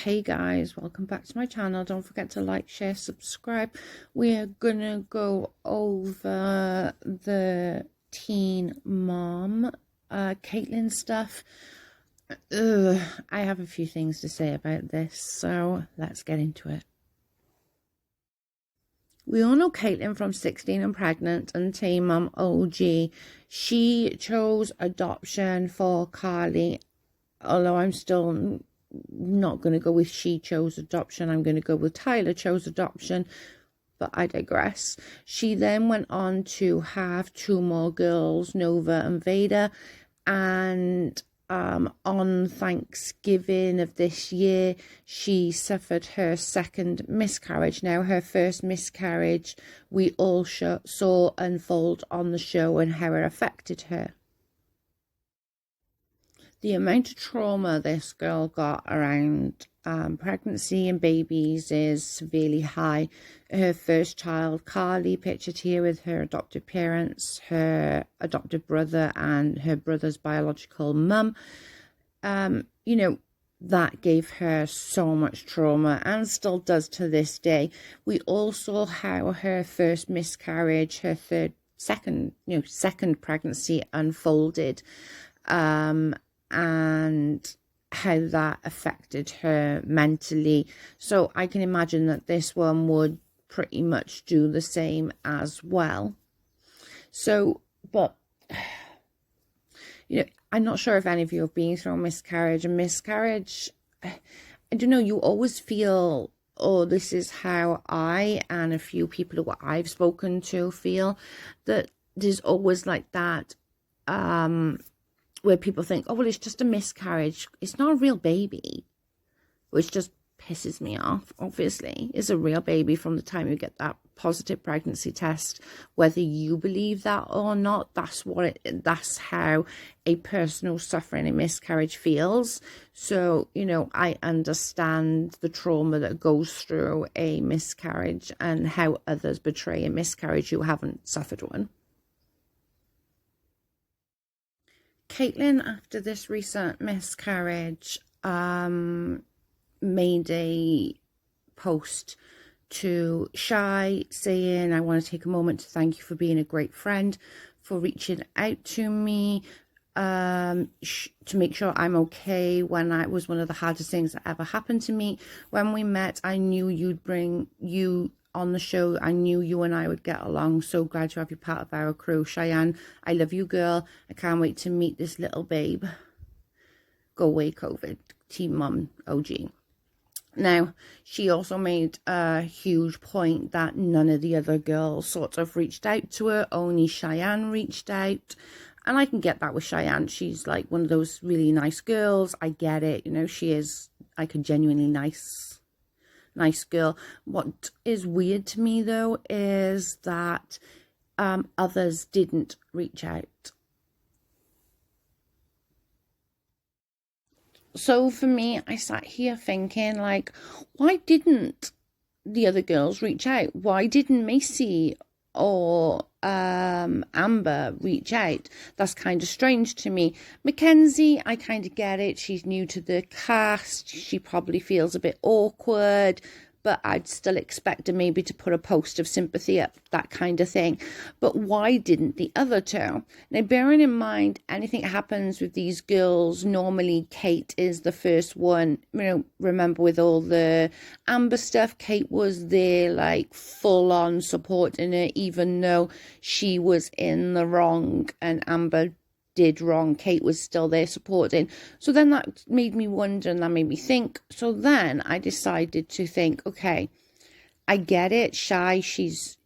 Hey guys, welcome back to my channel. Don't forget to like, share, subscribe. We're gonna go over the teen mom Catelynn stuff. I have a few things to say about this, so let's get into it. We all know Catelynn from 16 and Pregnant and Teen Mom OG. She chose adoption for Carly, although I'm still not going to go with she chose adoption. I'm going to go with Tyler chose adoption, but I digress. She then went on to have two more girls, Nova and Veda, and on Thanksgiving of this year, she suffered her second miscarriage. Now, her first miscarriage we all saw unfold on the show and how it affected her. The amount of trauma this girl got around pregnancy and babies is severely high. Her first child, Carly, pictured here with her adoptive parents, her adoptive brother and her brother's biological mum. That gave her so much trauma and still does to this day. We all saw how her first miscarriage, her second pregnancy unfolded. And how that affected her mentally. So I can imagine that this one would pretty much do the same as well. So, but, I'm not sure if any of you have been through a miscarriage. A miscarriage, I don't know, you always feel, oh, this is how I and a few people who I've spoken to feel, that there's always like that, where people think, oh, well, it's just a miscarriage. It's not a real baby, which just pisses me off, obviously. It's a real baby from the time you get that positive pregnancy test. Whether you believe that or not, that's how a person who's suffering a miscarriage feels. So, I understand the trauma that goes through a miscarriage and how others betray a miscarriage who haven't suffered one. Catelynn, after this recent miscarriage, made a post to Shy saying, I want to take a moment to thank you for being a great friend, for reaching out to me, to make sure I'm okay when it was one of the hardest things that ever happened to me. When we met, I knew you'd bring you on the show. I knew you and I would get along. So glad to have you part of our crew. Cheyenne, I love you, girl. I can't wait to meet this little babe. Go away, COVID. Teen Mom OG. Now, she also made a huge point that none of the other girls sort of reached out to her. Only Cheyenne reached out. And I can get that with Cheyenne. She's like one of those really nice girls. I get it. She is like a genuinely nice girl. What is weird to me, though, is that others didn't reach out. So for me, I sat here thinking, like, why didn't the other girls reach out? Why didn't Macy or Amber reach out? That's kind of strange to me. Mackenzie, I kind of get it. She's new to the cast. She probably feels a bit awkward, but I'd still expect her maybe to put a post of sympathy up, that kind of thing. But why didn't the other two? Now, bearing in mind, anything happens with these girls, normally Kate is the first one. Remember with all the Amber stuff, Kate was there like full on supporting her, even though she was in the wrong and Amber did wrong. Kate was still there supporting. So then that made me wonder, and that made me think. So then I decided to think, okay, I get it. Shy, she's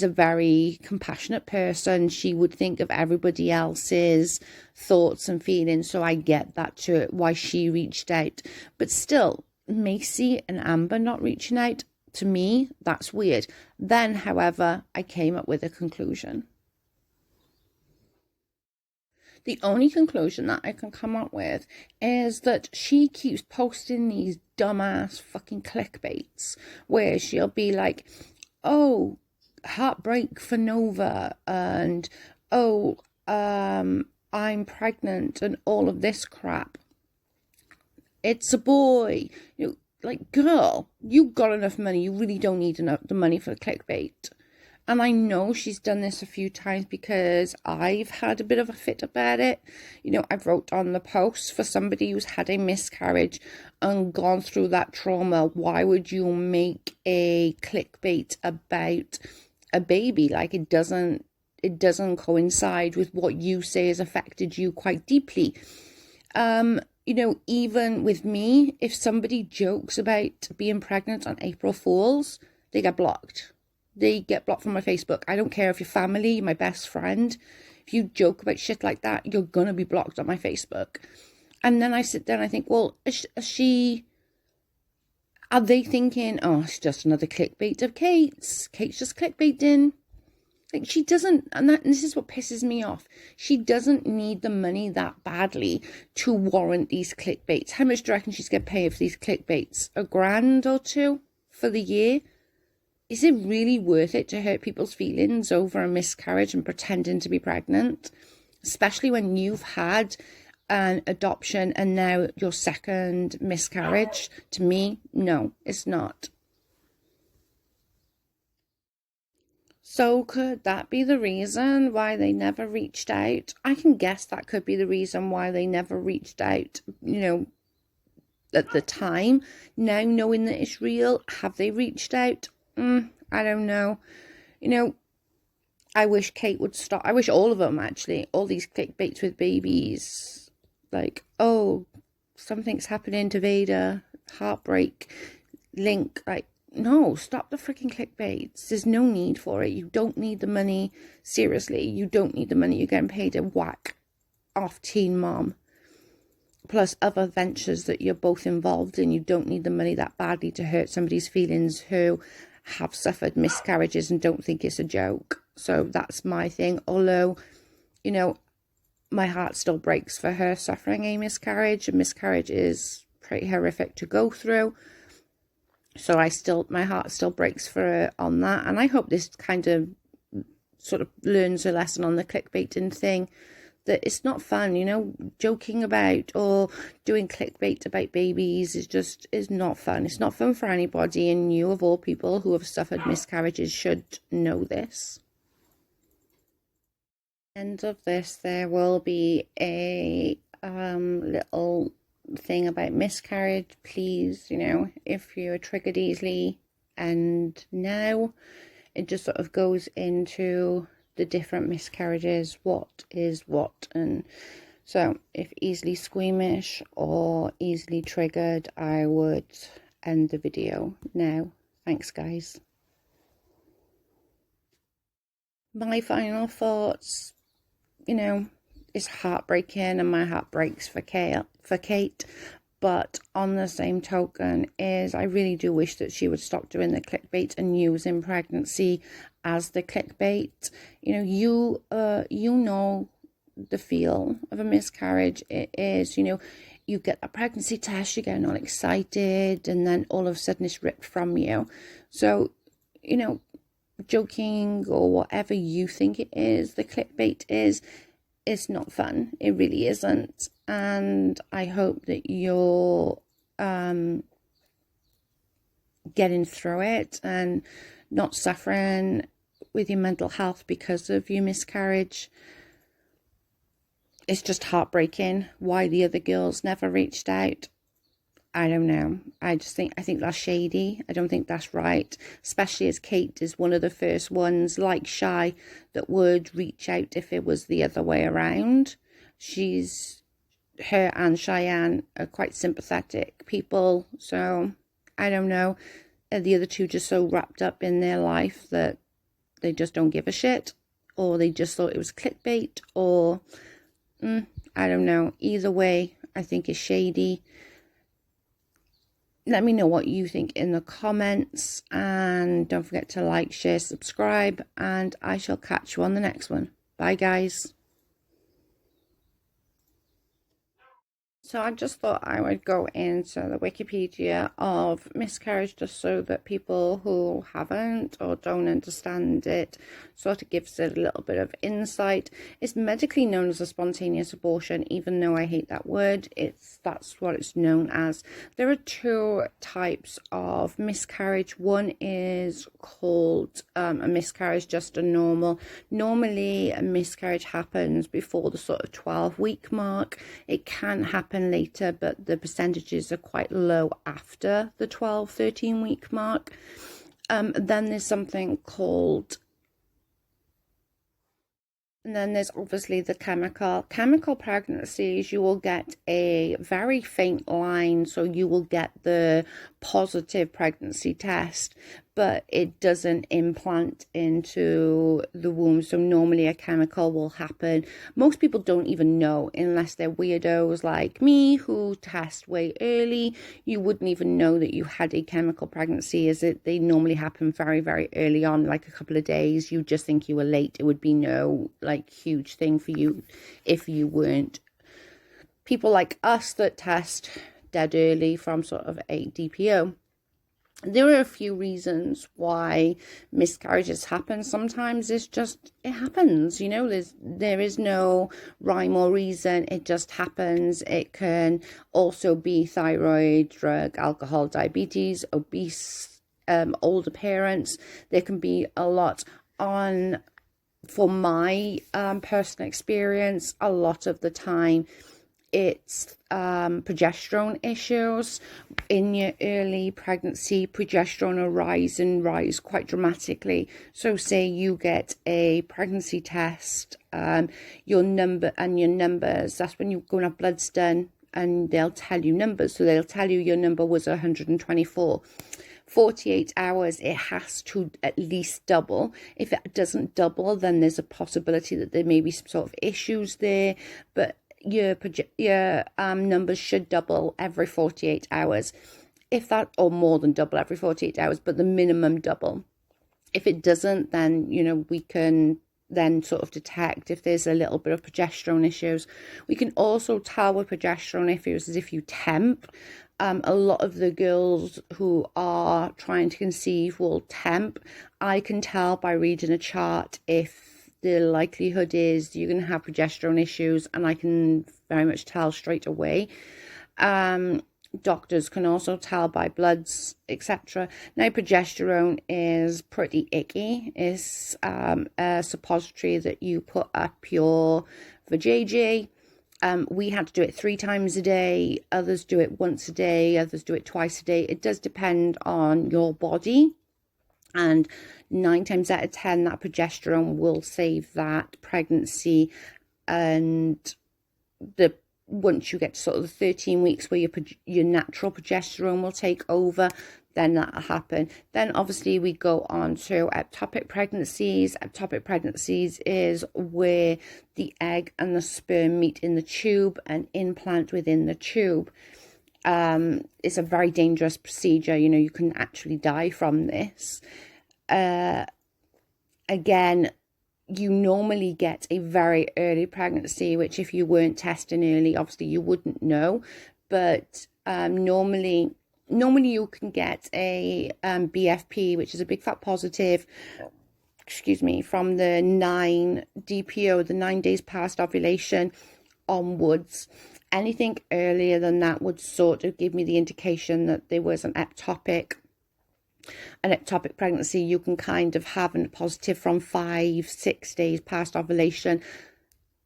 a very compassionate person. She would think of everybody else's thoughts and feelings. So I get that to it, why she reached out. But still, Macy and Amber not reaching out, to me, that's weird. Then, however, I came up with a conclusion. The only conclusion that I can come up with is that she keeps posting these dumbass fucking clickbaits where she'll be like, oh, heartbreak for Nova, and oh, I'm pregnant, and all of this crap. It's a boy. Like, girl, you got enough money. You really don't need enough the money for clickbait. And I know she's done this a few times because I've had a bit of a fit about it. You know, I've wrote on the post for somebody who's had a miscarriage and gone through that trauma. Why would you make a clickbait about a baby? Like, it doesn't coincide with what you say has affected you quite deeply. You know, even with me, if somebody jokes about being pregnant on April Fools, they get blocked. They get blocked from my Facebook. I don't care if you're family, my best friend. If you joke about shit like that, you're going to be blocked on my Facebook. And then I sit there and I think, well, are they thinking, oh, it's just another clickbait of Kate's. Kate's just clickbaiting. Like, she doesn't, and this is what pisses me off. She doesn't need the money that badly to warrant these clickbaits. How much do you reckon she's going to pay for these clickbaits? $1,000 or $2,000 for the year? Is it really worth it to hurt people's feelings over a miscarriage and pretending to be pregnant? Especially when you've had an adoption and now your second miscarriage? To me, no, it's not. So could that be the reason why they never reached out? I can guess that could be the reason why they never reached out, you know, at the time. Now knowing that it's real, have they reached out? I don't know. You know, I wish Kate would stop. I wish all of them, actually, all these clickbaits with babies. Like, oh, something's happening to Vader, heartbreak, Link. Like, no, stop the freaking clickbaits. There's no need for it. You don't need the money. Seriously, you don't need the money. You're getting paid to whack off Teen Mom. Plus other ventures that you're both involved in. You don't need the money that badly to hurt somebody's feelings who have suffered miscarriages and don't think it's a joke. So that's my thing. Although, you know, my heart still breaks for her suffering a miscarriage. A miscarriage is pretty horrific to go through. So my heart still breaks for her on that. And I hope this kind of sort of learns a lesson on the clickbaiting thing. That it's not fun, you know, joking about or doing clickbait about babies is not fun. It's not fun for anybody, and you of all people who have suffered miscarriages should know this. End of this, there will be a little thing about miscarriage. Please, you know, if you're triggered easily, and now it just sort of goes into the different miscarriages, what is what. And so if easily squeamish or easily triggered, I would end the video now. Thanks, guys. My final thoughts, you know, it's heartbreaking and my heart breaks for Kate, but on the same token is I really do wish that she would stop doing the clickbait and using pregnancy as the clickbait. You know, you know the feel of a miscarriage. It is, you know, you get a pregnancy test, you're getting all excited, and then all of a sudden it's ripped from you. So, you know, joking or whatever you think it is, the clickbait is, it's not fun. It really isn't. And I hope that you're getting through it and not suffering with your mental health because of your miscarriage. It's just heartbreaking why the other girls never reached out. I don't know. I think that's shady. I don't think that's right, especially as Kate is one of the first ones, like Shy, that would reach out if it was the other way around. Her and Cheyenne are quite sympathetic people, so I don't know. The other two just so wrapped up in their life that they just don't give a shit, or they just thought it was clickbait, or I don't know. Either way, I think it's shady. Let me know what you think in the comments, and don't forget to like, share, subscribe, and I shall catch you on the next one. Bye, guys. So I just thought I would go into the Wikipedia of miscarriage just so that people who haven't or don't understand it sort of gives it a little bit of insight. It's medically known as a spontaneous abortion, even though I hate that word. That's what it's known as. There are two types of miscarriage. One is called a miscarriage, just a normal. Normally, a miscarriage happens before the sort of 12-week mark. It can happen later, but the percentages are quite low after the 13-week mark. Then there's something called, and then there's obviously the chemical pregnancies. You will get a very faint line, so you will get the positive pregnancy test, but it doesn't implant into the womb. So normally a chemical will happen. Most people don't even know, unless they're weirdos like me who test way early. You wouldn't even know that you had a chemical pregnancy, they normally happen very, very early on, like a couple of days. You just think you were late. It would be no like huge thing for you if you weren't. People like us that test dead early from sort of a DPO. There are a few reasons why miscarriages happen. Sometimes it happens, there is no rhyme or reason. It just happens. It can also be thyroid, drug, alcohol, diabetes, obese, older parents. There can be a lot for my personal experience, a lot of the time it's progesterone issues. In your early pregnancy, progesterone will rise quite dramatically. So say you get a pregnancy test, your numbers, that's when you go and have bloods done, and they'll tell you numbers. So they'll tell you your number was 124. 48 hours, it has to at least double. If it doesn't double, then there's a possibility that there may be some sort of issues there, but your numbers should double every 48 hours, if that, or more than double every 48 hours, but the minimum double. If it doesn't, then we can then sort of detect if there's a little bit of progesterone issues. We can also tell with progesterone issues is if you temp. A lot of the girls who are trying to conceive will temp. I can tell by reading a chart if the likelihood is you're going to have progesterone issues, and I can very much tell straight away. Doctors can also tell by bloods, etc. Now, progesterone is pretty icky. It's a suppository that you put up your vajayjay. We had to do it 3 times a day. Others do it once a day. Others do it twice a day. It does depend on your body. And 9 times out of 10, that progesterone will save that pregnancy. And once you get to sort of the 13 weeks where your natural progesterone will take over, then that'll happen. Then obviously we go on to ectopic pregnancies. Ectopic pregnancies is where the egg and the sperm meet in the tube and implant within the tube. It's a very dangerous procedure. You can actually die from this. Again, you normally get a very early pregnancy, which if you weren't testing early, obviously you wouldn't know. But normally you can get a BFP, which is a big fat positive, from the 9 DPO, the 9 days past ovulation onwards. Anything earlier than that would sort of give me the indication that there was an ectopic pregnancy. You can kind of have a positive from 5-6 days past ovulation.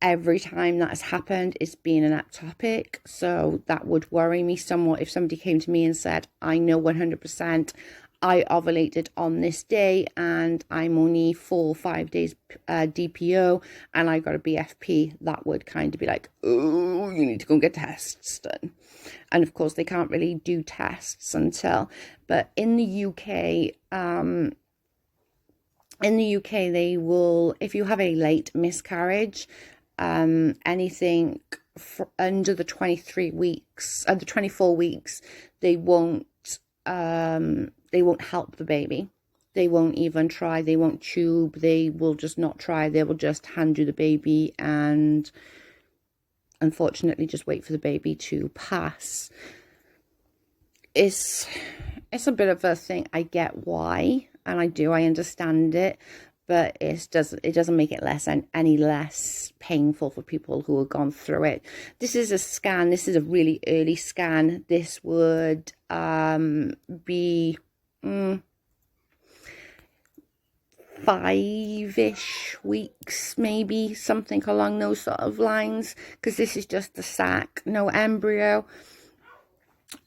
Every time that has happened, it's been an ectopic. So that would worry me somewhat if somebody came to me and said, I know 100% I ovulated on this day and I'm only 4 or 5 days DPO and I got a BFP. That would kind of be like, oh, you need to go and get tests done. And of course, they can't really do tests until, but in the UK, they will, if you have a late miscarriage, anything under the 24 weeks, they won't help the baby. They won't even try. They won't tube. They will just not try. They will just hand you the baby and unfortunately just wait for the baby to pass. It's a bit of a thing. I get why, and I understand it, but it doesn't make it any less painful for people who have gone through it. This is a scan. This is a really early scan. This would be 5-ish weeks, maybe, something along those sort of lines, because this is just the sac, no embryo.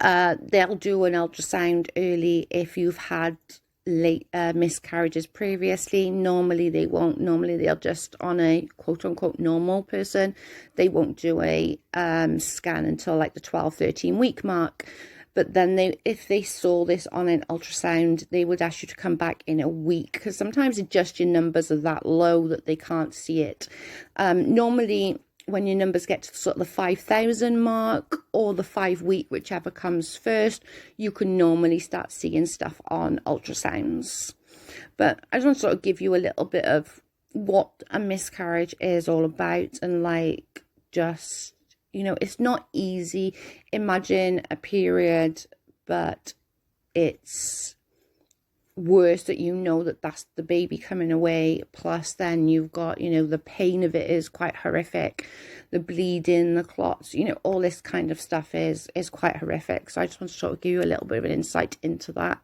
They'll do an ultrasound early if you've had late miscarriages previously. Normally they won't. Normally they'll just, on a quote-unquote normal person, they won't do a scan until like the 12-13 week mark. But then if they saw this on an ultrasound, they would ask you to come back in a week, because sometimes just your numbers are that low that they can't see it. Normally, when your numbers get to sort of the 5,000 mark or the 5 week, whichever comes first, you can normally start seeing stuff on ultrasounds. But I just want to sort of give you a little bit of what a miscarriage is all about, and like, just, you know, it's not easy. Imagine a period, but it's worse that you know that that's the baby coming away, plus then you've got, you know, the pain of it is quite horrific, the bleeding, the clots, you know, all this kind of stuff is quite horrific. So I just want to sort of give you a little bit of an insight into that.